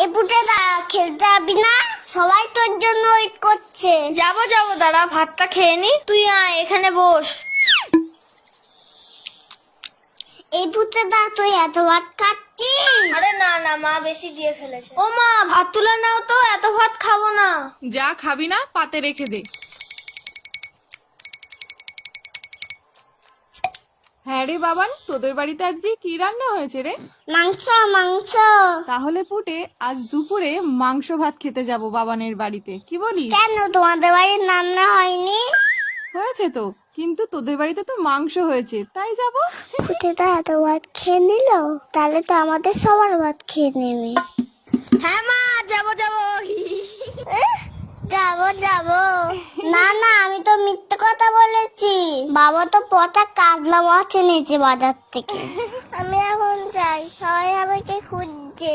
এই পুটেদা খেলতে যাবি না? সবাই তোর জন্য ওয়েট করছে। যাবো দাঁড়া, ভাতটা খেয়ে নি। তুই আয় এখানে বস। এই পুটেদা তুই এত ভাত খাচ্ছিস? আরে না মা বেশি দিয়ে ফেলেছে। ও মা, ভাত তুলে নাও তো, এত ভাত খাবো না। যা খাবি না পাতে রেখে দে। হ্যাঁ রে বাবান, তোদের বাড়িতে আজকে কি রান্না হয়েছে রে? মাংস মাংস। তাহলে পুটে আজ দুপুরে মাংস ভাত খেতে যাব বাবানের বাড়িতে, কি বলিস? কেন তোমাদের বাড়ির রান্না হয়নি? হয়েছে তো, কিন্তু তোদের বাড়িতে তো মাংস হয়েছে, তাই যাব। পুটেদা এত ভাত খেয়ে নিল, তাহলে তো আমাদের সবার ভাত খেয়ে নেবে। হ্যাঁ মা, যাবো যাবো না আমি তো মিথ্যে কথা বলেছি। বাবা তো পচা কাজলা মাছ এনেছে বাজার থেকে। আমি এখন যাই, সবাই আমাকে খুঁজছে।